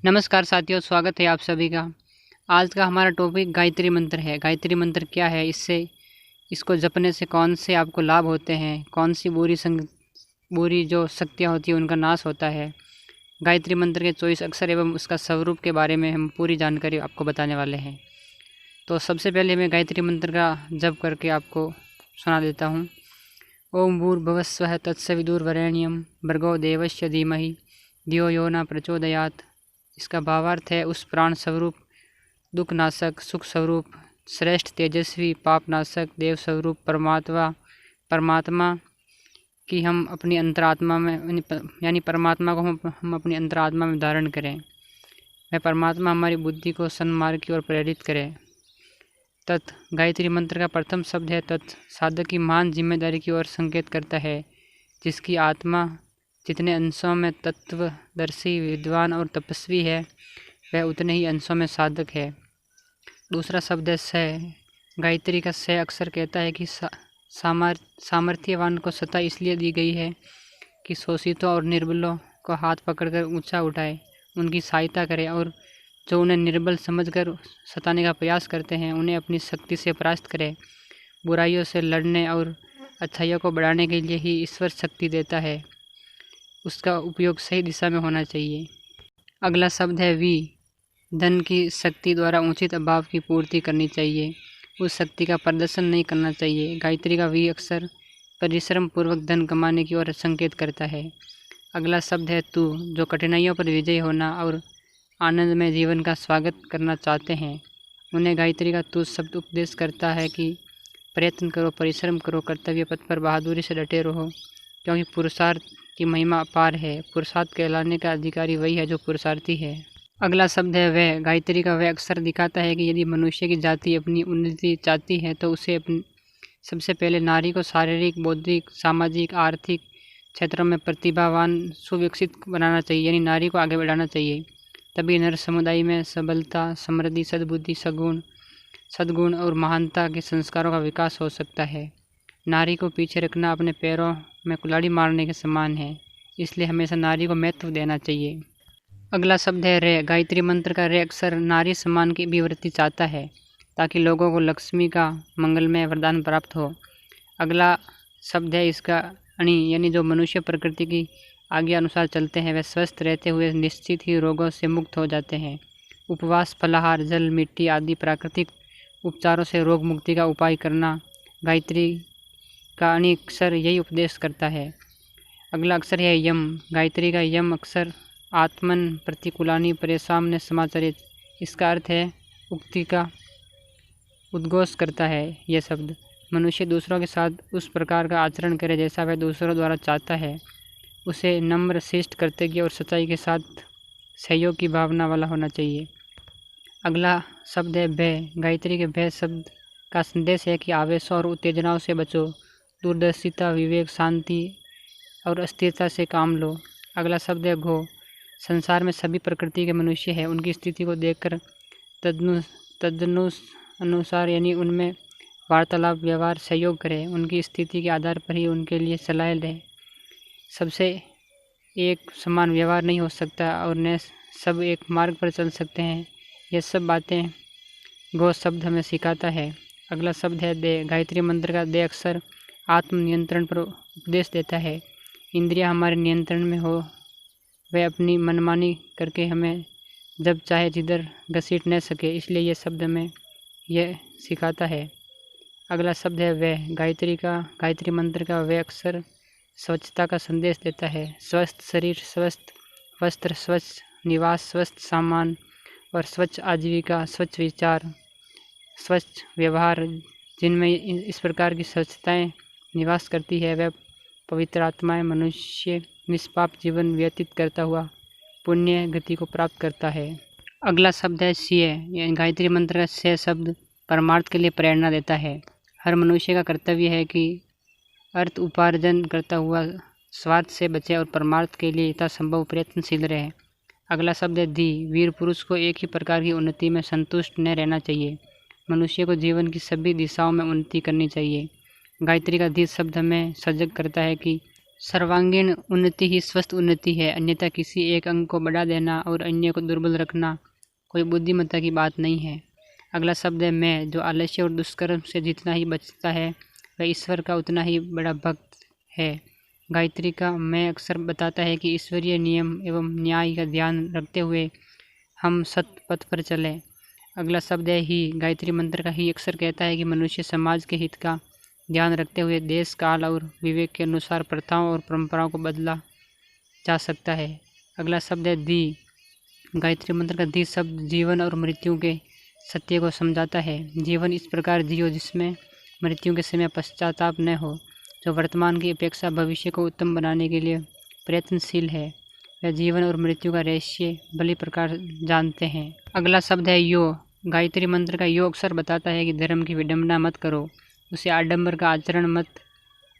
नमस्कार साथियों, स्वागत है आप सभी का। आज का हमारा टॉपिक गायत्री मंत्र है। गायत्री मंत्र क्या है, इसको जपने से कौन से आपको लाभ होते हैं, कौन सी बुरी जो शक्तियाँ होती हैं उनका नाश होता है। गायत्री मंत्र के 24 अक्षर एवं उसका स्वरूप के बारे में हम पूरी जानकारी आपको बताने वाले हैं। तो सबसे पहले मैं गायत्री मंत्र का जप करके आपको सुना देता हूँ। ओम भूर्भुवस्वः तत्सवितुर्वरेण्यं भर्गो देवस्य धीमहि धियो यो न प्रचोदयात्। इसका भावार्थ है, उस प्राण स्वरूप, दुख नाशक, सुख स्वरूप, श्रेष्ठ, तेजस्वी, पाप नाशक, देव स्वरूप परमात्मा की हम अपनी अंतरात्मा में यानी परमात्मा को हम अपनी अंतरात्मा में धारण करें। वह परमात्मा हमारी बुद्धि को सन्मार्ग की ओर प्रेरित करे। तत् गायत्री मंत्र का प्रथम शब्द है तत्, साधक की महान जिम्मेदारी की ओर संकेत करता है, जिसकी आत्मा जितने अंशों में तत्वदर्शी, विद्वान और तपस्वी है, वह उतने ही अंशों में साधक है। दूसरा शब्द है स। गायत्री का स अक्षर कहता है कि सामर्थ्यवान को सत्ता इसलिए दी गई है कि शोषितों और निर्बलों को हाथ पकड़कर ऊंचा उठाए, उनकी सहायता करे, और जो उन्हें निर्बल समझकर सताने का प्रयास करते हैं उन्हें अपनी शक्ति से परास्त करे। बुराइयों से लड़ने और अच्छाइयों को बढ़ाने के लिए ही ईश्वर शक्ति देता है। उसका उपयोग सही दिशा में होना चाहिए। अगला शब्द है वी। धन की शक्ति द्वारा उचित अभाव की पूर्ति करनी चाहिए, उस शक्ति का प्रदर्शन नहीं करना चाहिए। गायत्री का वी अक्षर परिश्रम पूर्वक धन कमाने की ओर संकेत करता है। अगला शब्द है तू। जो कठिनाइयों पर विजयी होना और आनंद में जीवन का स्वागत करना चाहते हैं, उन्हें गायत्री का तू शब्द उपदेश करता है कि प्रयत्न करो, परिश्रम करो, कर्तव्य पथ पर बहादुरी से डटे रहो, क्योंकि पुरुषार्थ की महिमा अपार है। पुरुषार्थ कहलाने का अधिकारी वही है जो पुरुषार्थी है। अगला शब्द है वह। गायत्री का वह अक्षर दिखाता है कि यदि मनुष्य की जाति अपनी उन्नति चाहती है तो उसे सबसे पहले नारी को शारीरिक, बौद्धिक, सामाजिक, आर्थिक क्षेत्रों में प्रतिभावान, सुविकसित बनाना चाहिए, यानी नारी को आगे बढ़ाना चाहिए। तभी नर समुदाय में सबलता, समृद्धि, सद्बुद्धि, सद्गुण और महानता के संस्कारों का विकास हो सकता है। नारी को पीछे रखना अपने पैरों में कुल्हाड़ी मारने के समान है, इसलिए हमेशा नारी को महत्व देना चाहिए। अगला शब्द है रे। गायत्री मंत्र का रे अक्षर नारी सम्मान की अभिवृद्धि चाहता है, ताकि लोगों को लक्ष्मी का मंगलमय वरदान प्राप्त हो। अगला शब्द है इसका अणि, यानी जो मनुष्य प्रकृति की आज्ञा अनुसार चलते हैं वे स्वस्थ रहते हुए निश्चित ही रोगों से मुक्त हो जाते हैं। उपवास, फलाहार, जल, मिट्टी आदि प्राकृतिक उपचारों से रोग मुक्ति का उपाय करना गायत्री का अणि अक्षर यही उपदेश करता है। अगला अक्षर है यम। गायत्री का यम अक्षर आत्मन प्रतिकूलानि परेशान समाचरित, इसका अर्थ है उक्ति का उद्घोष करता है। यह शब्द मनुष्य दूसरों के साथ उस प्रकार का आचरण करे जैसा वह दूसरों द्वारा चाहता है, उसे नम्र, शिष्ट, कर्तव्य और सच्चाई के साथ सहयोग की भावना वाला होना चाहिए। अगला शब्द है भय। गायत्री के भय शब्द का संदेश है कि आवेशों और उत्तेजनाओं से बचो, दूरदर्शिता, विवेक, शांति और अस्थिरता से काम लो। अगला शब्द है घो। संसार में सभी प्रकृति के मनुष्य हैं, उनकी स्थिति को देखकर अनुसार यानी उनमें वार्तालाप, व्यवहार, सहयोग करें। उनकी स्थिति के आधार पर ही उनके लिए सलाह दें। सबसे एक समान व्यवहार नहीं हो सकता और न सब एक मार्ग पर चल सकते हैं। यह सब बातें गो शब्द हमें सिखाता है। अगला शब्द है दे। गायत्री मंत्र का दे अक्षर आत्म नियंत्रण पर उपदेश देता है। इंद्रियां हमारे नियंत्रण में हो, वह अपनी मनमानी करके हमें जब चाहे जिधर घसीट न सके, इसलिए यह शब्द हमें यह सिखाता है। अगला शब्द है वह। गायत्री मंत्र का वह अक्षर स्वच्छता का संदेश देता है। स्वस्थ शरीर, स्वस्थ वस्त्र, स्वच्छ निवास, स्वस्थ सामान और स्वच्छ आजीविका, स्वच्छ विचार, स्वच्छ व्यवहार, जिनमें इस प्रकार की स्वच्छताएं निवास करती है, वह पवित्र आत्माएं मनुष्य निष्पाप जीवन व्यतीत करता हुआ पुण्य गति को प्राप्त करता है। अगला शब्द है श्रेय। गायत्री मंत्र का श्रेय शब्द परमार्थ के लिए प्रेरणा देता है। हर मनुष्य का कर्तव्य है कि अर्थ उपार्जन करता हुआ स्वार्थ से बचे और परमार्थ के लिए यथासंभव प्रयत्नशील रहे। अगला शब्द है धी। वीर पुरुष को एक ही प्रकार की उन्नति में संतुष्ट न रहना चाहिए, मनुष्य को जीवन की सभी दिशाओं में उन्नति करनी चाहिए। गायत्री का धी शब्द हमें सजग करता है कि सर्वांगीण उन्नति ही स्वस्थ उन्नति है, अन्यथा किसी एक अंग को बढ़ा देना और अन्य को दुर्बल रखना कोई बुद्धिमत्ता की बात नहीं है। अगला शब्द है मैं। जो आलस्य और दुष्कर्म से जितना ही बचता है वह ईश्वर का उतना ही बड़ा भक्त है। गायत्री का मैं अक्सर बताता है कि ईश्वरीय नियम एवं न्याय का ध्यान रखते हुए हम सत्य पथ पर चलें। अगला शब्द है ही। गायत्री मंत्र का ही अक्सर कहता है कि मनुष्य समाज के हित का ध्यान रखते हुए देश काल और विवेक के अनुसार प्रथाओं और परंपराओं को बदला जा सकता है। अगला शब्द है दी। गायत्री मंत्र का दी शब्द जीवन और मृत्यु के सत्य को समझाता है। जीवन इस प्रकार जियो जिसमें मृत्यु के समय पश्चाताप न हो। जो वर्तमान की अपेक्षा भविष्य को उत्तम बनाने के लिए प्रयत्नशील है वह जीवन और मृत्यु का रहस्य भली प्रकार जानते हैं। अगला शब्द है यो। गायत्री मंत्र का यो अक्सर बताता है कि धर्म की विडंबना मत करो, उसे आडंबर का आचरण मत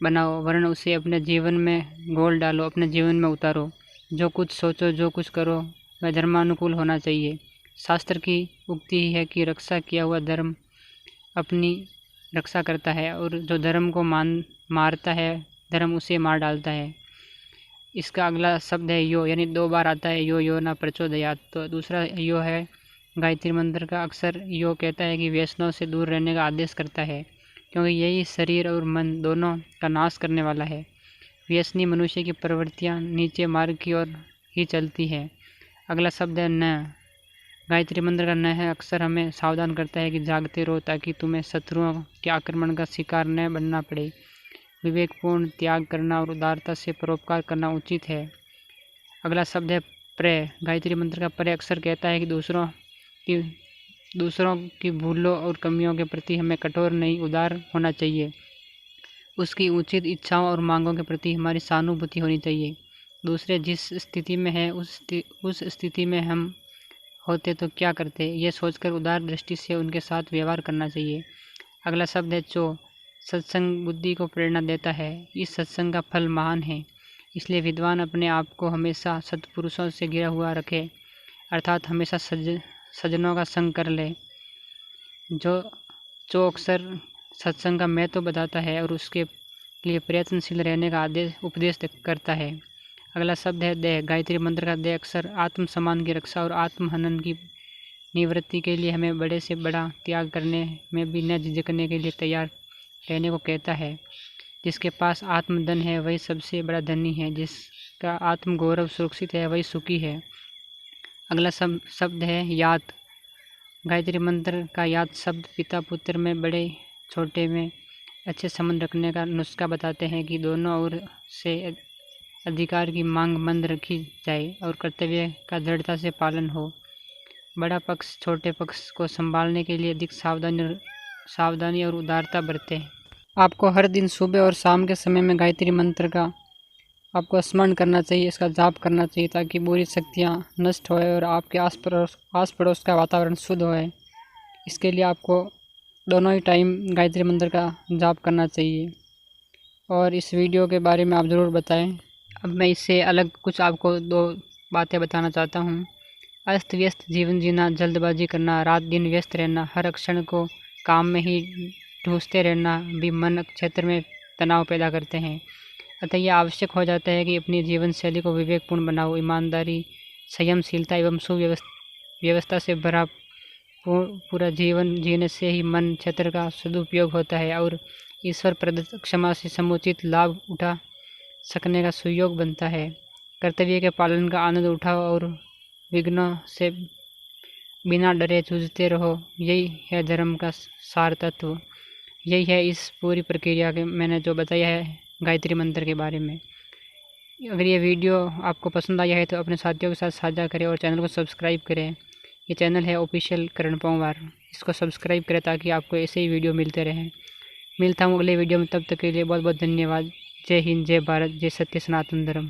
बनाओ, वरन उसे अपने जीवन में घोल डालो, अपने जीवन में उतारो। जो कुछ सोचो, जो कुछ करो वह धर्मानुकूल होना चाहिए। शास्त्र की उक्ति ही है कि रक्षा किया हुआ धर्म अपनी रक्षा करता है और जो धर्म को मारता है धर्म उसे मार डालता है। इसका अगला शब्द है यो, यानी 2 बार आता है यो यो ना प्रचोदयात। तो दूसरा यो है गायत्री मंत्र का। अक्सर यो कहता है कि व्यसनों से दूर रहने का आदेश करता है, क्योंकि यही शरीर और मन दोनों का नाश करने वाला है। व्यसनी मनुष्य की प्रवृत्तियाँ नीचे मार्ग की ओर ही चलती है। अगला शब्द है न। गायत्री मंत्र का न है अक्सर हमें सावधान करता है कि जागते रहो ताकि तुम्हें शत्रुओं के आक्रमण का शिकार न बनना पड़े। विवेकपूर्ण त्याग करना और उदारता से परोपकार करना उचित है। अगला शब्द है प्रय। गायत्री मंत्र का प्रय अक्सर कहता है कि दूसरों की भूलों और कमियों के प्रति हमें कठोर नहीं उदार होना चाहिए। उसकी उचित इच्छाओं और मांगों के प्रति हमारी सहानुभूति होनी चाहिए। दूसरे जिस स्थिति में है उस स्थिति में हम होते तो क्या करते, ये सोचकर उदार दृष्टि से उनके साथ व्यवहार करना चाहिए। अगला शब्द है चो। सत्संग बुद्धि को प्रेरणा देता है। इस सत्संग का फल महान है, इसलिए विद्वान अपने आप को हमेशा सत्पुरुषों से घिरा हुआ रखे, अर्थात हमेशा सज्जनों का संग कर ले। जो अक्सर सत्संग का महत्व बताता है और उसके लिए प्रयत्नशील रहने का उपदेश करता है। अगला शब्द है देह। गायत्री मंत्र का देह अक्सर आत्म सम्मान की रक्षा और आत्महनन की निवृत्ति के लिए हमें बड़े से बड़ा त्याग करने में भी न झिझकने के लिए तैयार रहने को कहता है। जिसके पास आत्मधन है वही सबसे बड़ा धनी है, जिसका आत्मगौरव सुरक्षित है वही सुखी है। अगला शब्द है याद। गायत्री मंत्र का याद शब्द पिता पुत्र में, बड़े छोटे में अच्छे संबंध रखने का नुस्खा बताते हैं कि दोनों ओर से अधिकार की मांग मंद रखी जाए और कर्तव्य का दृढ़ता से पालन हो। बड़ा पक्ष छोटे पक्ष को संभालने के लिए अधिक सावधानी और उदारता बरतें। आपको हर दिन सुबह और शाम के समय में गायत्री मंत्र का आपको स्मरण करना चाहिए, इसका जाप करना चाहिए ताकि बुरी शक्तियाँ नष्ट होए और आपके आस पड़ोस का वातावरण शुद्ध होए। इसके लिए आपको दोनों ही टाइम गायत्री मंत्र का जाप करना चाहिए। और इस वीडियो के बारे में आप ज़रूर बताएं। अब मैं इससे अलग कुछ आपको 2 बातें बताना चाहता हूँ। अस्त व्यस्त जीवन जीना, जल्दबाजी करना, रात दिन व्यस्त रहना, हर क्षण को काम में ही ढूंढते रहना भी मन क्षेत्र में तनाव पैदा करते हैं। अतः यह आवश्यक हो जाता है कि अपनी जीवन शैली को विवेकपूर्ण बनाओ। ईमानदारी, संयमशीलता एवं सुव्यवस्था से भरा पूरा जीवन जीने से ही मन क्षेत्र का सदुपयोग होता है और ईश्वर प्रदत्त क्षमा से समुचित लाभ उठा सकने का सुयोग बनता है। कर्तव्य के पालन का आनंद उठाओ और विघ्नों से बिना डरे जूझते रहो। यही है धर्म का सार तत्व। यही है इस पूरी प्रक्रिया के मैंने जो बताया है गायत्री मंत्र के बारे में। अगर ये वीडियो आपको पसंद आया है तो अपने साथियों के साथ साझा करें और चैनल को सब्सक्राइब करें। ये चैनल है ऑफिशियल करण पंवार, इसको सब्सक्राइब करें ताकि आपको ऐसे ही वीडियो मिलते रहें। मिलता हूँ अगले वीडियो में, तब तक के लिए बहुत बहुत धन्यवाद। जय हिंद, जय भारत, जय सत्य सनातन धर्म।